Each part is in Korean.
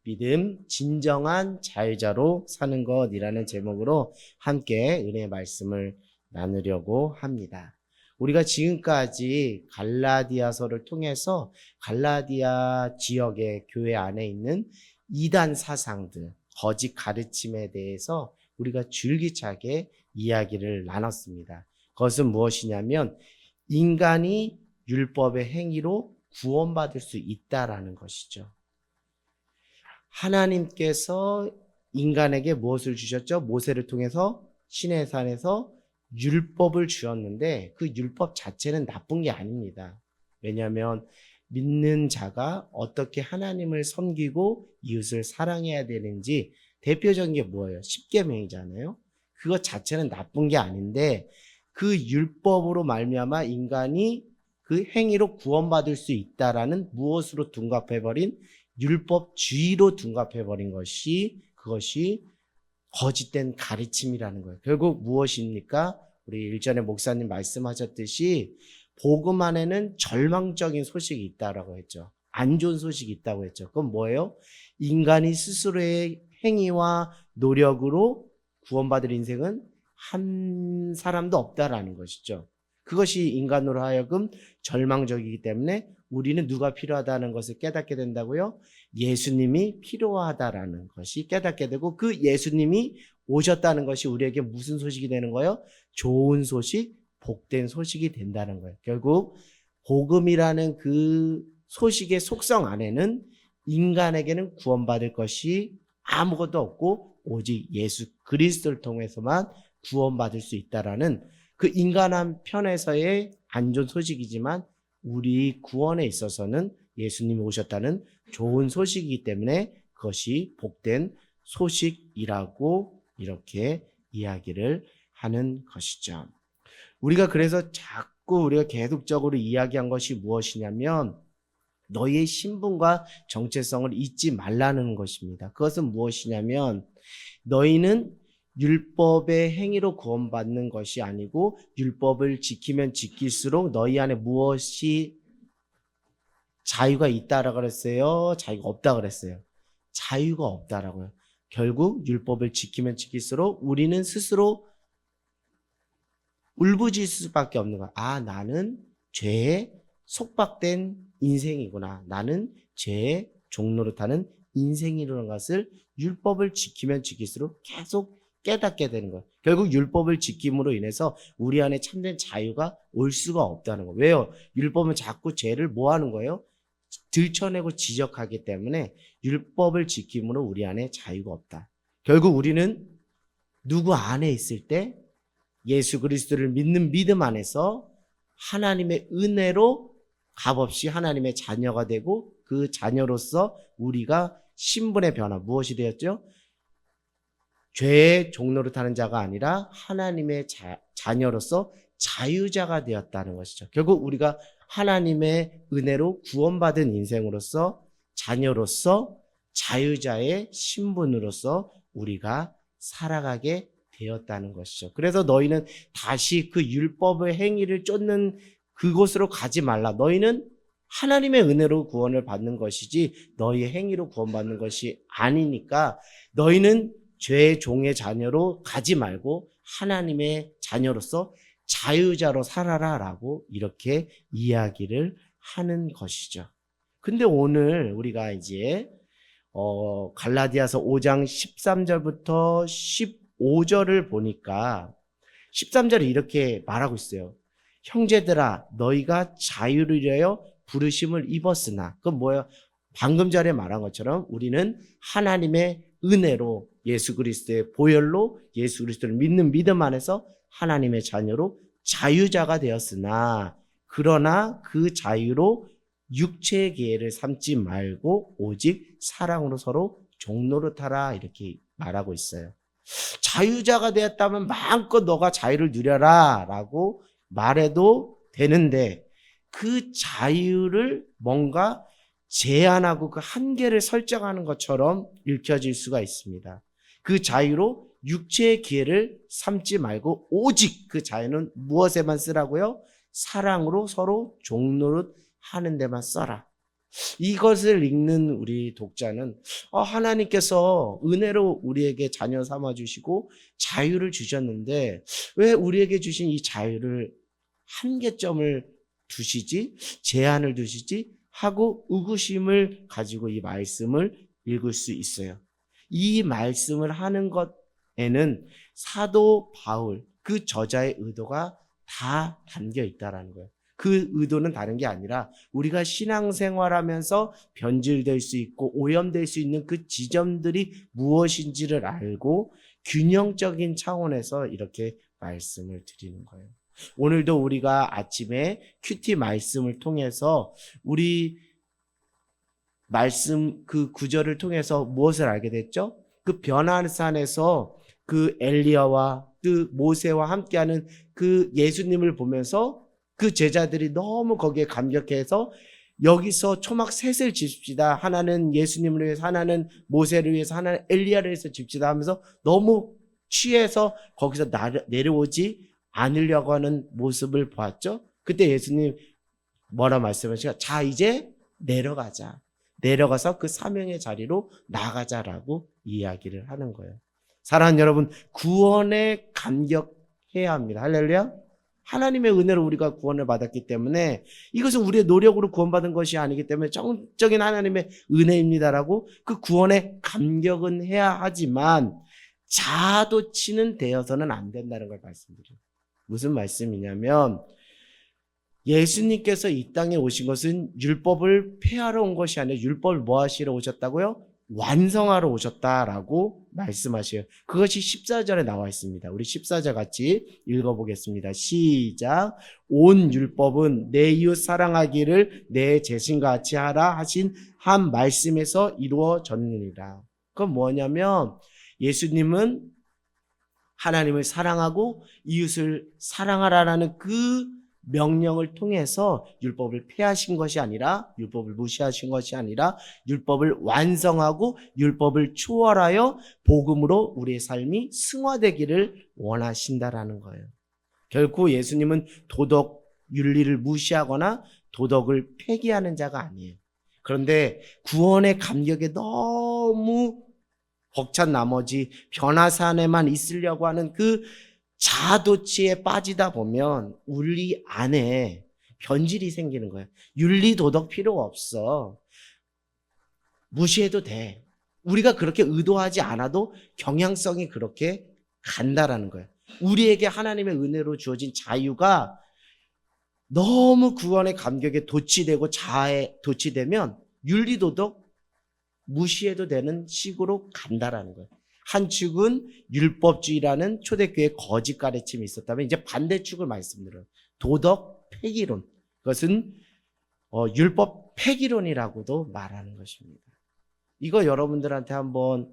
믿음, 진정한 자유자로 사는 것이라는 제목으로 함께 은혜의 말씀을 나누려고 합니다. 우리가 지금까지 갈라디아서를 통해서 갈라디아 지역의 교회 안에 있는 이단 사상들, 거짓 가르침에 대해서 우리가 줄기차게 이야기를 나눴습니다. 그것은 무엇이냐면 인간이 율법의 행위로 구원받을 수 있다라는 것이죠. 하나님께서 인간에게 무엇을 주셨죠? 모세를 통해서 시내산에서 율법을 주었는데 그 율법 자체는 나쁜 게 아닙니다. 왜냐하면 믿는 자가 어떻게 하나님을 섬기고 이웃을 사랑해야 되는지 대표적인 게 뭐예요? 십계명이잖아요. 그것 자체는 나쁜 게 아닌데 그 율법으로 말미암아 인간이 그 행위로 구원받을 수 있다라는 무엇으로 둔갑해버린 율법주의로 둔갑해버린 것이 그것이 거짓된 가르침이라는 거예요. 결국 무엇입니까? 우리 일전에 목사님 말씀하셨듯이 복음 안에는 절망적인 소식이 있다라고 했죠. 안 좋은 소식이 있다고 했죠. 그건 뭐예요? 인간이 스스로의 행위와 노력으로 구원받을 인생은 한 사람도 없다라는 것이죠. 그것이 인간으로 하여금 절망적이기 때문에 우리는 누가 필요하다는 것을 깨닫게 된다고요? 예수님이 필요하다라는 것이 깨닫게 되고 그 예수님이 오셨다는 것이 우리에게 무슨 소식이 되는 거예요? 좋은 소식, 복된 소식이 된다는 거예요. 결국 복음이라는 그 소식의 속성 안에는 인간에게는 구원받을 것이 아무것도 없고 오직 예수 그리스도를 통해서만 구원받을 수 있다라는 그 인간한 편에서의 안 좋은 소식이지만 우리 구원에 있어서는 예수님이 오셨다는 좋은 소식이기 때문에 그것이 복된 소식이라고 이렇게 이야기를 하는 것이죠. 우리가 그래서 자꾸 우리가 계속적으로 이야기한 것이 무엇이냐면 너희의 신분과 정체성을 잊지 말라는 것입니다. 그것은 무엇이냐면 너희는 율법의 행위로 구원받는 것이 아니고 율법을 지키면 지킬수록 너희 안에 무엇이 자유가 있다라고 그랬어요? 자유가 없다 그랬어요? 자유가 없다라고요. 결국 율법을 지키면 지킬수록 우리는 스스로 울부짖을 수밖에 없는 거야. 아, 나는 죄에 속박된 인생이구나. 나는 죄의 종노릇하는 인생이라는 것을 율법을 지키면 지킬수록 계속 깨닫게 되는 거예요. 결국 율법을 지킴으로 인해서 우리 안에 참된 자유가 올 수가 없다는 거예요. 왜요? 율법은 자꾸 죄를 뭐 하는 거예요? 들춰내고 지적하기 때문에 율법을 지킴으로 우리 안에 자유가 없다. 결국 우리는 누구 안에 있을 때 예수 그리스도를 믿는 믿음 안에서 하나님의 은혜로 값없이 하나님의 자녀가 되고 그 자녀로서 우리가 신분의 변화 무엇이 되었죠? 죄의 종노릇하는 자가 아니라 하나님의 자녀로서 자유자가 되었다는 것이죠. 결국 우리가 하나님의 은혜로 구원받은 인생으로서 자녀로서 자유자의 신분으로서 우리가 살아가게 되었다는 것이죠. 그래서 너희는 다시 그 율법의 행위를 쫓는 그곳으로 가지 말라. 너희는 하나님의 은혜로 구원을 받는 것이지 너희의 행위로 구원받는 것이 아니니까 너희는 죄의 종의 자녀로 가지 말고 하나님의 자녀로서 자유자로 살아라라고 이렇게 이야기를 하는 것이죠. 근데 오늘 우리가 이제 갈라디아서 5장 13절부터 15절을 보니까 13절에 이렇게 말하고 있어요. 형제들아 너희가 자유를 위하여 부르심을 입었으나 그건 뭐예요? 방금 전에 말한 것처럼 우리는 하나님의 은혜로 예수 그리스도의 보혈로 예수 그리스도를 믿는 믿음 안에서 하나님의 자녀로 자유자가 되었으나 그러나 그 자유로 육체의 기회를 삼지 말고 오직 사랑으로 서로 종노릇하라 이렇게 말하고 있어요. 자유자가 되었다면 마음껏 너가 자유를 누려라 라고 말해도 되는데 그 자유를 뭔가 제한하고 그 한계를 설정하는 것처럼 읽혀질 수가 있습니다. 그 자유로 육체의 기회를 삼지 말고 오직 그 자유는 무엇에만 쓰라고요? 사랑으로 서로 종노릇 하는 데만 써라. 이것을 읽는 우리 독자는 하나님께서 은혜로 우리에게 자녀 삼아주시고 자유를 주셨는데 왜 우리에게 주신 이 자유를 한계점을 두시지? 제한을 두시지? 하고 의구심을 가지고 이 말씀을 읽을 수 있어요. 이 말씀을 하는 것에는 사도 바울, 그 저자의 의도가 다 담겨 있다라는 거예요. 그 의도는 다른 게 아니라 우리가 신앙생활하면서 변질될 수 있고 오염될 수 있는 그 지점들이 무엇인지를 알고 균형적인 차원에서 이렇게 말씀을 드리는 거예요. 오늘도 우리가 아침에 큐티 말씀을 통해서 우리 말씀 그 구절을 통해서 무엇을 알게 됐죠? 그 변화산에서 그 엘리야와 그 모세와 함께하는 그 예수님을 보면서 그 제자들이 너무 거기에 감격해서 여기서 초막 셋을 집시다. 하나는 예수님을 위해서, 하나는 모세를 위해서, 하나는 엘리야를 위해서 집시다 하면서 너무 취해서 거기서 내려오지 않으려고 하는 모습을 보았죠. 그때 예수님 뭐라 말씀하시죠? 자, 이제 내려가자. 내려가서 그 사명의 자리로 나가자라고 이야기를 하는 거예요. 사랑하는 여러분, 구원에 감격해야 합니다. 할렐루야. 하나님의 은혜로 우리가 구원을 받았기 때문에 이것은 우리의 노력으로 구원받은 것이 아니기 때문에 정적인 하나님의 은혜입니다라고 그 구원에 감격은 해야 하지만 자아도취는 되어서는 안 된다는 걸 말씀드려요. 무슨 말씀이냐면 예수님께서 이 땅에 오신 것은 율법을 폐하러 온 것이 아니라 율법을 뭐 하시러 오셨다고요? 완성하러 오셨다라고 말씀하셔요. 그것이 14절에 나와 있습니다. 우리 14절 같이 읽어보겠습니다. 시작. 온 율법은 내 이웃 사랑하기를 내 자신과 같이 하라 하신 한 말씀에서 이루어졌느니라. 그건 뭐냐면 예수님은 하나님을 사랑하고 이웃을 사랑하라라는 그 명령을 통해서 율법을 폐하신 것이 아니라 율법을 무시하신 것이 아니라 율법을 완성하고 율법을 초월하여 복음으로 우리의 삶이 승화되기를 원하신다라는 거예요. 결코 예수님은 도덕 윤리를 무시하거나 도덕을 폐기하는 자가 아니에요. 그런데 구원의 감격에 너무 벅찬 나머지 변화산에만 있으려고 하는 그 자아도취에 빠지다 보면 우리 안에 변질이 생기는 거예요. 윤리 도덕 필요 없어. 무시해도 돼. 우리가 그렇게 의도하지 않아도 경향성이 그렇게 간다라는 거예요. 우리에게 하나님의 은혜로 주어진 자유가 너무 구원의 감격에 도취되고 자아에 도취되면 윤리 도덕 무시해도 되는 식으로 간다라는 거예요. 한 축은 율법주의라는 초대교회 거짓 가르침이 있었다면 이제 반대축을 말씀드려요. 도덕 폐기론. 그것은 율법 폐기론이라고도 말하는 것입니다. 이거 여러분들한테 한번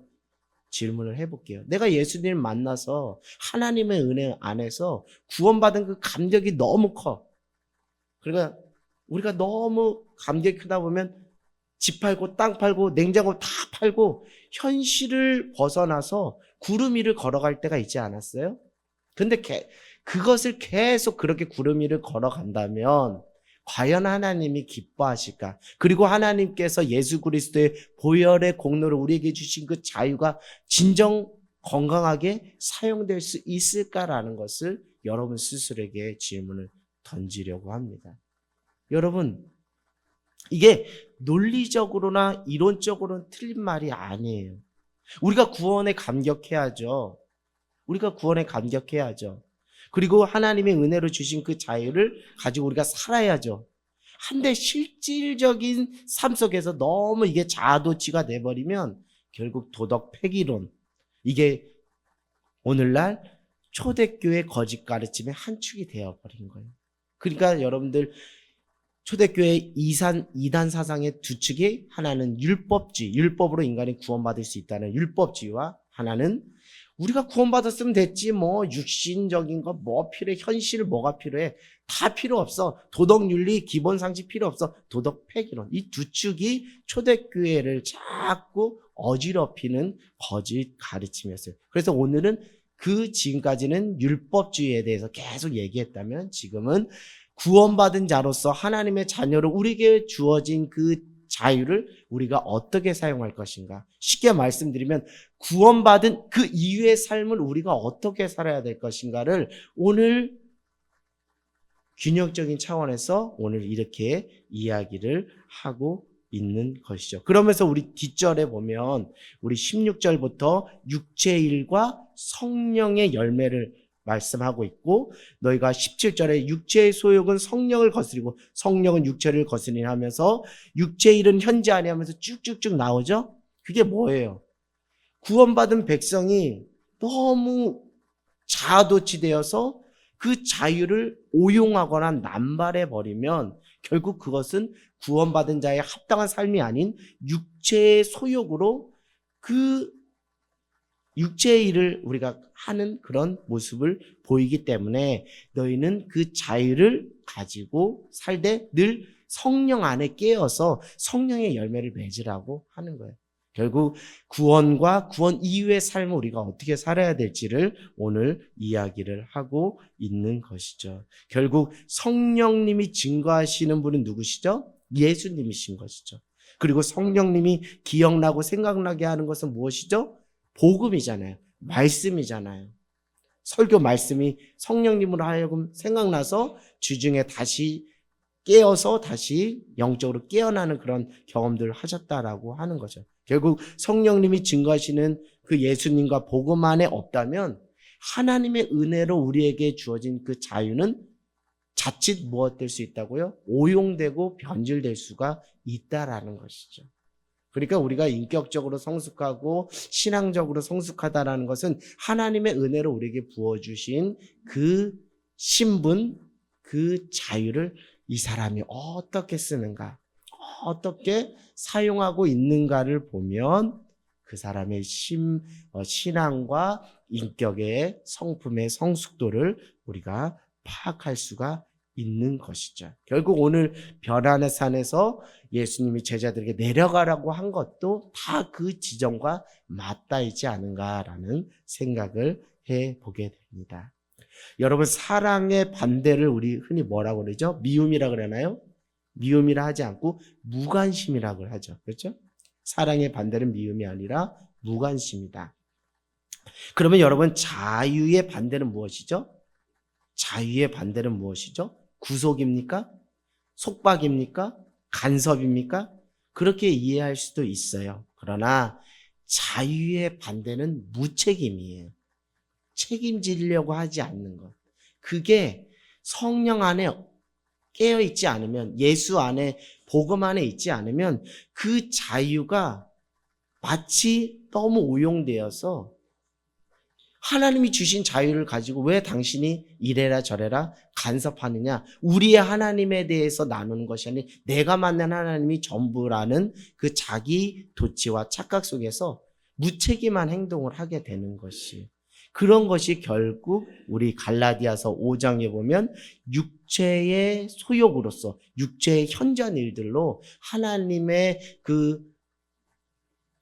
질문을 해볼게요. 내가 예수님을 만나서 하나님의 은혜 안에서 구원받은 그 감격이 너무 커. 그러니까 우리가 너무 감격이 크다 보면 집 팔고 땅 팔고 냉장고 다 팔고 현실을 벗어나서 구름 위를 걸어갈 때가 있지 않았어요? 근데 그것을 계속 그렇게 구름 위를 걸어간다면 과연 하나님이 기뻐하실까? 그리고 하나님께서 예수 그리스도의 보혈의 공로로 우리에게 주신 그 자유가 진정 건강하게 사용될 수 있을까라는 것을 여러분 스스로에게 질문을 던지려고 합니다. 여러분, 이게 논리적으로나 이론적으로는 틀린 말이 아니에요. 우리가 구원에 감격해야죠. 우리가 구원에 감격해야죠. 그리고 하나님의 은혜로 주신 그 자유를 가지고 우리가 살아야죠. 한데 실질적인 삶 속에서 너무 이게 자아도취가 돼버리면 결국 도덕 폐기론, 이게 오늘날 초대교회 거짓 가르침의 한 축이 되어버린 거예요. 그러니까 여러분들 초대교회 이단 사상의 두 축이 하나는 율법주의, 율법으로 인간이 구원받을 수 있다는 율법주의와 하나는 우리가 구원받았으면 됐지 뭐 육신적인 거 뭐 필요해, 현실 뭐가 필요해, 다 필요 없어, 도덕윤리 기본상식 필요 없어, 도덕 폐기론. 이 두 축이 초대교회를 자꾸 어지럽히는 거짓 가르침이었어요. 그래서 오늘은 지금까지는 율법주의에 대해서 계속 얘기했다면 지금은 구원받은 자로서 하나님의 자녀로 우리에게 주어진 그 자유를 우리가 어떻게 사용할 것인가? 쉽게 말씀드리면 구원받은 그 이후의 삶을 우리가 어떻게 살아야 될 것인가를 오늘 균형적인 차원에서 오늘 이렇게 이야기를 하고 있는 것이죠. 그러면서 우리 뒷절에 보면 우리 16절부터 육체의 일과 성령의 열매를 말씀하고 있고, 너희가 17절에 육체의 소욕은 성령을 거스리고 성령은 육체를 거스리니 하면서 육체의 일은 현재 아니 하면서 쭉쭉쭉 나오죠. 그게 뭐예요? 구원받은 백성이 너무 자아도취되어서 그 자유를 오용하거나 남발해 버리면 결국 그것은 구원받은 자의 합당한 삶이 아닌 육체의 소욕으로 그 육체의 일을 우리가 하는 그런 모습을 보이기 때문에 너희는 그 자유를 가지고 살되 늘 성령 안에 깨어서 성령의 열매를 맺으라고 하는 거예요. 결국 구원과 구원 이후의 삶을 우리가 어떻게 살아야 될지를 오늘 이야기를 하고 있는 것이죠. 결국 성령님이 증거하시는 분은 누구시죠? 예수님이신 것이죠. 그리고 성령님이 기억나고 생각나게 하는 것은 무엇이죠? 복음이잖아요. 말씀이잖아요. 설교 말씀이 성령님으로 하여금 생각나서 주중에 다시 깨어서 다시 영적으로 깨어나는 그런 경험들을 하셨다라고 하는 거죠. 결국 성령님이 증거하시는 그 예수님과 복음 안에 없다면 하나님의 은혜로 우리에게 주어진 그 자유는 자칫 무엇 될 수 있다고요? 오용되고 변질될 수가 있다라는 것이죠. 그러니까 우리가 인격적으로 성숙하고 신앙적으로 성숙하다라는 것은 하나님의 은혜로 우리에게 부어주신 그 신분, 그 자유를 이 사람이 어떻게 쓰는가, 어떻게 사용하고 있는가를 보면 그 사람의 신앙과 인격의 성품의 성숙도를 우리가 파악할 수가 있는 것이죠. 결국 오늘 변화의 산에서 예수님이 제자들에게 내려가라고 한 것도 다 그 지점과 맞닿아 있지 않은가라는 생각을 해보게 됩니다. 여러분, 사랑의 반대를 우리 흔히 뭐라고 그러죠? 미움이라 그러나요? 미움이라 하지 않고 무관심이라고 하죠. 그렇죠? 사랑의 반대는 미움이 아니라 무관심이다. 그러면 여러분, 자유의 반대는 무엇이죠? 자유의 반대는 무엇이죠? 구속입니까? 속박입니까? 간섭입니까? 그렇게 이해할 수도 있어요. 그러나 자유의 반대는 무책임이에요. 책임지려고 하지 않는 것. 그게 성령 안에 깨어있지 않으면, 예수 안에, 복음 안에 있지 않으면 그 자유가 마치 너무 오용되어서 하나님이 주신 자유를 가지고 왜 당신이 이래라 저래라 간섭하느냐, 우리의 하나님에 대해서 나누는 것이 아니라 내가 만난 하나님이 전부라는 그 자기 도취와 착각 속에서 무책임한 행동을 하게 되는 것이, 그런 것이 결국 우리 갈라디아서 5장에 보면 육체의 소욕으로서 육체의 현전 일들로 하나님의 그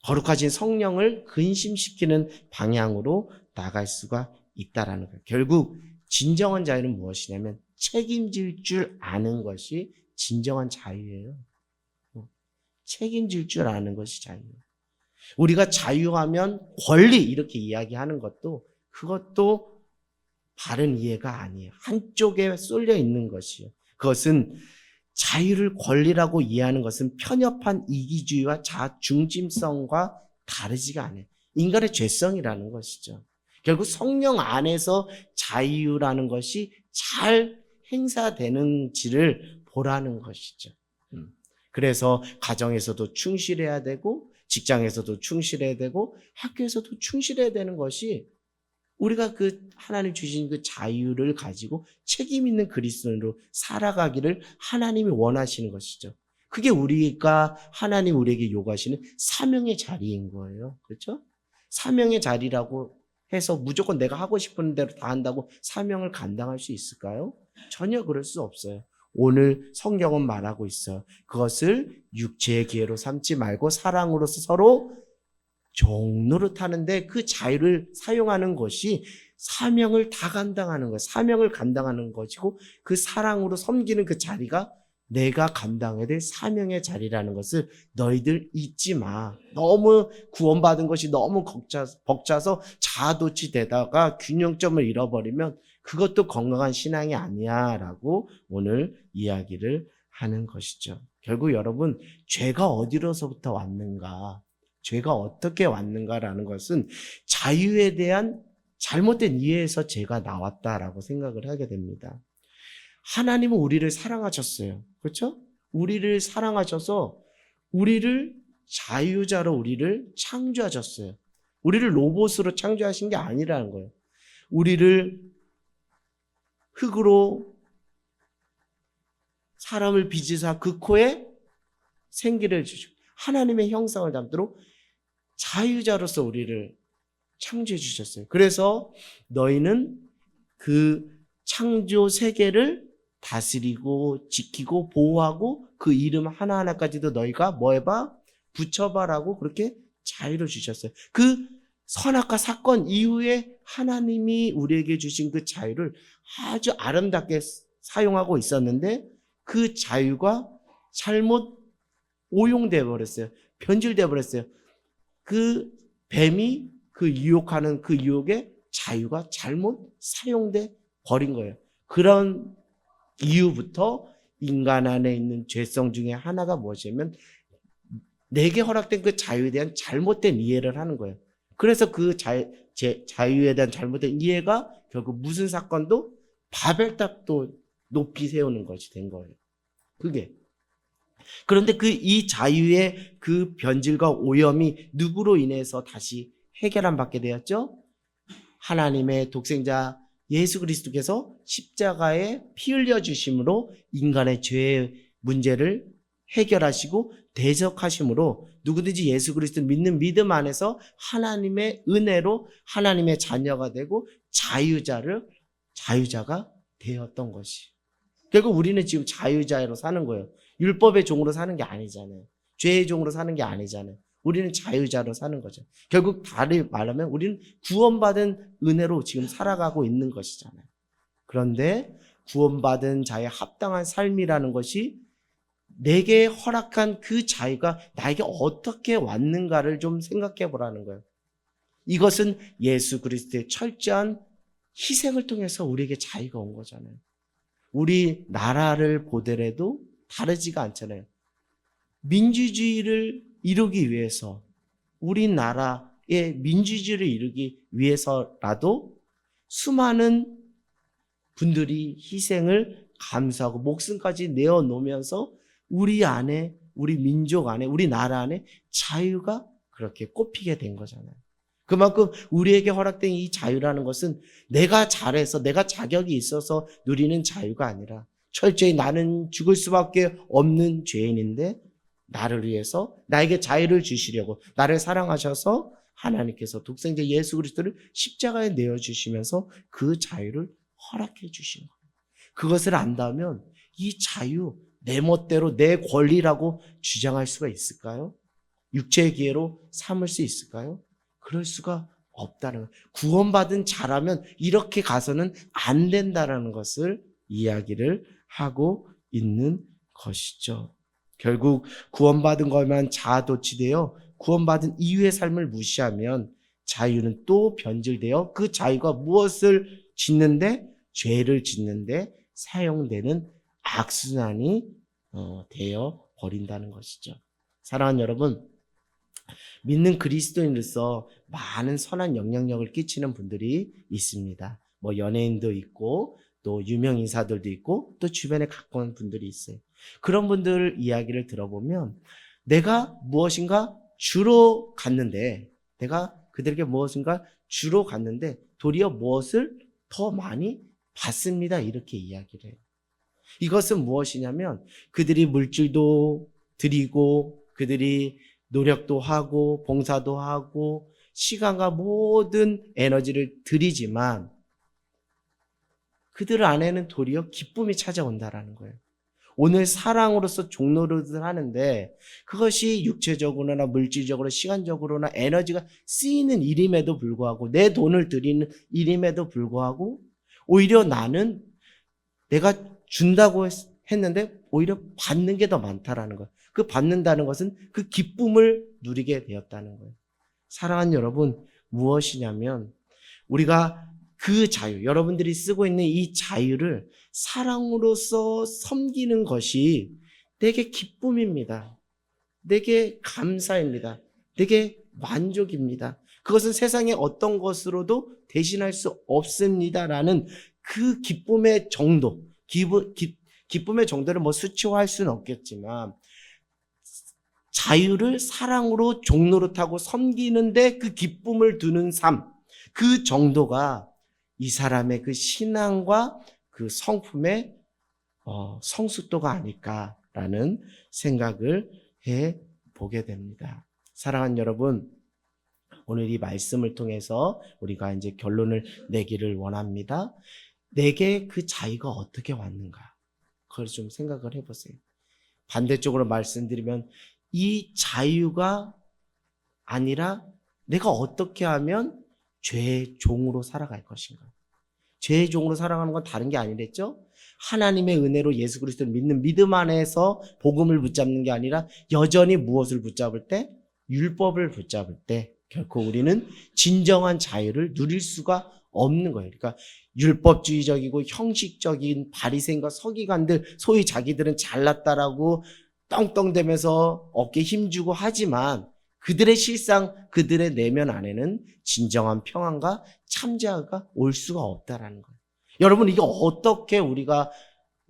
거룩하신 성령을 근심시키는 방향으로 나갈 수가 있다라는 거예요. 결국 진정한 자유는 무엇이냐면 책임질 줄 아는 것이 진정한 자유예요. 책임질 줄 아는 것이 자유예요. 우리가 자유하면 권리 이렇게 이야기하는 것도 그것도 바른 이해가 아니에요. 한쪽에 쏠려 있는 것이요. 그것은 자유를 권리라고 이해하는 것은 편협한 이기주의와 자중심성과 다르지가 않아요. 인간의 죄성이라는 것이죠. 결국 성령 안에서 자유라는 것이 잘 행사되는지를 보라는 것이죠. 그래서 가정에서도 충실해야 되고 직장에서도 충실해야 되고 학교에서도 충실해야 되는 것이 우리가 그 하나님 주신 그 자유를 가지고 책임 있는 그리스도인으로 살아가기를 하나님이 원하시는 것이죠. 그게 우리가 하나님 우리에게 요구하시는 사명의 자리인 거예요. 그렇죠? 사명의 자리라고 해서 무조건 내가 하고 싶은 대로 다 한다고 사명을 감당할 수 있을까요? 전혀 그럴 수 없어요. 오늘 성경은 말하고 있어요. 그것을 육체의 기회로 삼지 말고 사랑으로서 서로 종노릇하는데 그 자유를 사용하는 것이 사명을 다 감당하는 거예요. 사명을 감당하는 것이고 그 사랑으로 섬기는 그 자리가 내가 감당해야 될 사명의 자리라는 것을 너희들 잊지 마. 너무 구원받은 것이 너무 벅차서 자아도취되다가 균형점을 잃어버리면 그것도 건강한 신앙이 아니야 라고 오늘 이야기를 하는 것이죠. 결국 여러분, 죄가 어디로서부터 왔는가, 죄가 어떻게 왔는가라는 것은 자유에 대한 잘못된 이해에서 죄가 나왔다라고 생각을 하게 됩니다. 하나님은 우리를 사랑하셨어요. 그렇죠? 우리를 사랑하셔서 우리를 자유자로 우리를 창조하셨어요. 우리를 로봇으로 창조하신 게 아니라는 거예요. 우리를 흙으로 사람을 빚으사 그 코에 생기를 주시고 하나님의 형상을 담도록 자유자로서 우리를 창조해 주셨어요. 그래서 너희는 그 창조 세계를 다스리고 지키고 보호하고 그 이름 하나하나까지도 너희가 뭐 해봐? 붙여봐라고 그렇게 자유를 주셨어요. 그 선악과 사건 이후에 하나님이 우리에게 주신 그 자유를 아주 아름답게 사용하고 있었는데 그 자유가 잘못 오용되어 버렸어요. 변질되어 버렸어요. 그 뱀이 그 유혹하는 그 유혹에 자유가 잘못 사용돼 버린 거예요. 그런 이후부터 인간 안에 있는 죄성 중에 하나가 무엇이냐면 내게 허락된 그 자유에 대한 잘못된 이해를 하는 거예요. 그래서 그 자유에 대한 잘못된 이해가 결국 무슨 사건도 바벨탑도 높이 세우는 것이 된 거예요. 그게. 그런데 이 자유의 그 변질과 오염이 누구로 인해서 다시 해결함 받게 되었죠? 하나님의 독생자 예수 그리스도께서 십자가에 피 흘려 주심으로 인간의 죄의 문제를 해결하시고 대적하심으로 누구든지 예수 그리스도를 믿는 믿음 안에서 하나님의 은혜로 하나님의 자녀가 되고 자유자가 되었던 것이. 결국 우리는 지금 자유자로 사는 거예요. 율법의 종으로 사는 게 아니잖아요. 죄의 종으로 사는 게 아니잖아요. 우리는 자유자로 사는 거죠. 결국 다르게 말하면 우리는 구원받은 은혜로 지금 살아가고 있는 것이잖아요. 그런데 구원받은 자의 합당한 삶이라는 것이 내게 허락한 그 자유가 나에게 어떻게 왔는가를 좀 생각해 보라는 거예요. 이것은 예수 그리스도의 철저한 희생을 통해서 우리에게 자유가 온 거잖아요. 우리 나라를 보더라도 다르지가 않잖아요. 민주주의를 이루기 위해서 우리나라의 민주주의를 이루기 위해서라도 수많은 분들이 희생을 감수하고 목숨까지 내어놓으면서 우리 안에 우리 민족 안에 우리 나라 안에 자유가 그렇게 꼽히게 된 거잖아요. 그만큼 우리에게 허락된 이 자유라는 것은 내가 잘해서 내가 자격이 있어서 누리는 자유가 아니라 철저히 나는 죽을 수밖에 없는 죄인인데 나를 위해서 나에게 자유를 주시려고 나를 사랑하셔서 하나님께서 독생자 예수 그리스도를 십자가에 내어주시면서 그 자유를 허락해 주신 거예요. 그것을 안다면 이 자유 내 멋대로 내 권리라고 주장할 수가 있을까요? 육체의 기회로 삼을 수 있을까요? 그럴 수가 없다는 거예요. 구원받은 자라면 이렇게 가서는 안 된다는 것을 이야기를 하고 있는 것이죠. 결국 구원받은 것만 자아도취되어 구원받은 이후의 삶을 무시하면 자유는 또 변질되어 그 자유가 무엇을 짓는데? 죄를 짓는데 사용되는 악순환이 되어 버린다는 것이죠. 사랑하는 여러분, 믿는 그리스도인으로서 많은 선한 영향력을 끼치는 분들이 있습니다. 뭐 연예인도 있고 또 유명 인사들도 있고 또 주변에 가까운 분들이 있어요. 그런 분들 이야기를 들어보면 내가 무엇인가 주로 갔는데 내가 그들에게 무엇인가 주로 갔는데 도리어 무엇을 더 많이 받습니다. 이렇게 이야기를 해요. 이것은 무엇이냐면 그들이 물질도 드리고 그들이 노력도 하고 봉사도 하고 시간과 모든 에너지를 드리지만 그들 안에는 도리어 기쁨이 찾아온다라는 거예요. 오늘 사랑으로서 종노릇을 하는데 그것이 육체적으로나 물질적으로 시간적으로나 에너지가 쓰이는 일임에도 불구하고 내 돈을 드리는 일임에도 불구하고 오히려 나는 내가 준다고 했는데 오히려 받는 게 더 많다라는 거예요. 그 받는다는 것은 그 기쁨을 누리게 되었다는 거예요. 사랑하는 여러분, 무엇이냐면 우리가 그 자유, 여러분들이 쓰고 있는 이 자유를 사랑으로서 섬기는 것이 내게 기쁨입니다. 내게 감사입니다. 내게 만족입니다. 그것은 세상의 어떤 것으로도 대신할 수 없습니다라는 그 기쁨의 정도, 기쁨의 정도를 뭐 수치화할 수는 없겠지만 자유를 사랑으로 종노릇하고 섬기는데 그 기쁨을 두는 삶, 그 정도가 이 사람의 그 신앙과 그 성품의 성숙도가 아닐까라는 생각을 해보게 됩니다. 사랑하는 여러분, 오늘 이 말씀을 통해서 우리가 이제 결론을 내기를 원합니다. 내게 그 자유가 어떻게 왔는가? 그걸 좀 생각을 해보세요. 반대쪽으로 말씀드리면 이 자유가 아니라 내가 어떻게 하면 죄의 종으로 살아갈 것인가? 죄의 종으로 살아가는 건 다른 게 아니랬죠? 하나님의 은혜로 예수 그리스도를 믿는 믿음 안에서 복음을 붙잡는 게 아니라 여전히 무엇을 붙잡을 때? 율법을 붙잡을 때 결코 우리는 진정한 자유를 누릴 수가 없는 거예요. 그러니까 율법주의적이고 형식적인 바리새인과 서기관들, 소위 자기들은 잘났다라고 떵떵대면서 어깨 힘주고 하지만 그들의 실상, 그들의 내면 안에는 진정한 평안과 참자가 올 수가 없다라는 거예요. 여러분, 이게 어떻게 우리가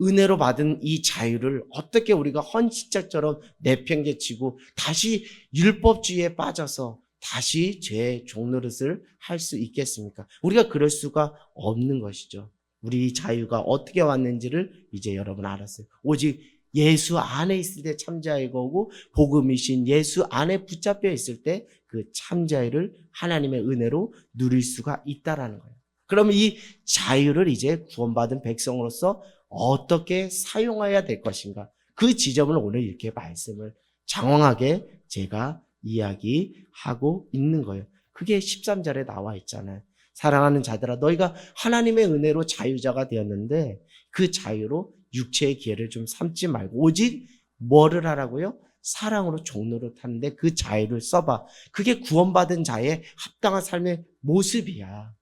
은혜로 받은 이 자유를 어떻게 우리가 헌신자처럼 내팽개치고 다시 율법주의에 빠져서 다시 죄의 종노릇을 할 수 있겠습니까? 우리가 그럴 수가 없는 것이죠. 우리 자유가 어떻게 왔는지를 이제 여러분 알았어요. 오직 예수 안에 있을 때 참자유가 오고 복음이신 예수 안에 붙잡혀 있을 때 그 참자유를 하나님의 은혜로 누릴 수가 있다라는 거예요. 그러면 이 자유를 이제 구원받은 백성으로서 어떻게 사용해야 될 것인가? 그 지점을 오늘 이렇게 말씀을 장황하게 제가 이야기하고 있는 거예요. 그게 13절에 나와 있잖아요. 사랑하는 자들아, 너희가 하나님의 은혜로 자유자가 되었는데 그 자유로 육체의 기회를 좀 삼지 말고 오직 뭐를 하라고요? 사랑으로 종노릇 하는데 그 자유를 써봐. 그게 구원받은 자의 합당한 삶의 모습이야.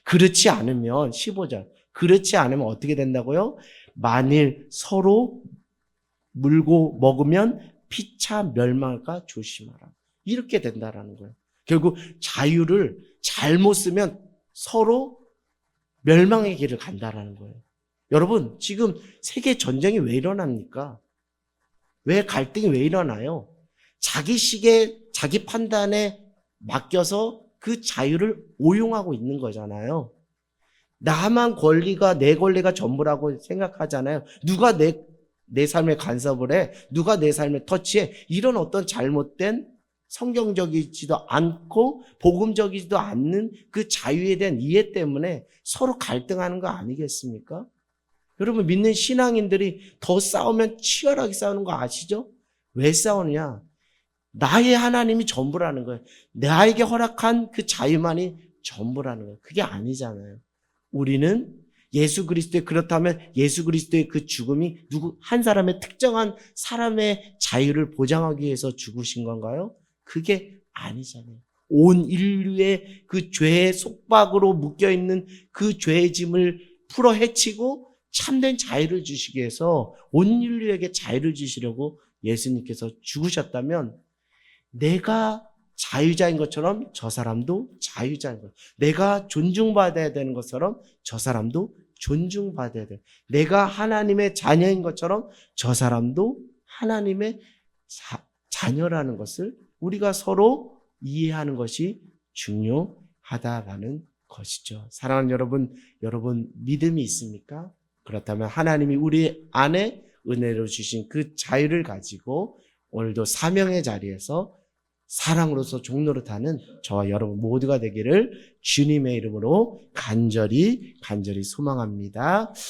그렇지 않으면 15절 그렇지 않으면 어떻게 된다고요? 만일 서로 물고 먹으면 피차 멸망할까 조심하라. 이렇게 된다라는 거예요. 결국 자유를 잘못 쓰면 서로 멸망의 길을 간다라는 거예요. 여러분, 지금 세계 전쟁이 왜 일어납니까? 왜 갈등이 왜 일어나요? 자기 시계, 자기 판단에 맡겨서 그 자유를 오용하고 있는 거잖아요. 나만 권리가, 내 권리가 전부라고 생각하잖아요. 누가 내 삶에 간섭을 해? 누가 내 삶에 터치해? 이런 어떤 잘못된 성경적이지도 않고 복음적이지도 않는 그 자유에 대한 이해 때문에 서로 갈등하는 거 아니겠습니까? 여러분, 믿는 신앙인들이 더 싸우면 치열하게 싸우는 거 아시죠? 왜 싸우느냐? 나의 하나님이 전부라는 거예요. 나에게 허락한 그 자유만이 전부라는 거예요. 그게 아니잖아요. 우리는 예수 그리스도의, 그렇다면 예수 그리스도의 그 죽음이 한 사람의 특정한 사람의 자유를 보장하기 위해서 죽으신 건가요? 그게 아니잖아요. 온 인류의 그 죄의 속박으로 묶여있는 그 죄의 짐을 풀어 헤치고 참된 자유를 주시기 위해서 온 인류에게 자유를 주시려고 예수님께서 죽으셨다면 내가 자유자인 것처럼 저 사람도 자유자인 것. 내가 존중받아야 되는 것처럼 저 사람도 존중받아야 돼. 내가 하나님의 자녀인 것처럼 저 사람도 하나님의 자녀라는 것을 우리가 서로 이해하는 것이 중요하다라는 것이죠. 사랑하는 여러분, 여러분 믿음이 있습니까? 그렇다면 하나님이 우리 안에 은혜로 주신 그 자유를 가지고 오늘도 사명의 자리에서 사랑으로서 종노릇하는 저와 여러분 모두가 되기를 주님의 이름으로 간절히 소망합니다.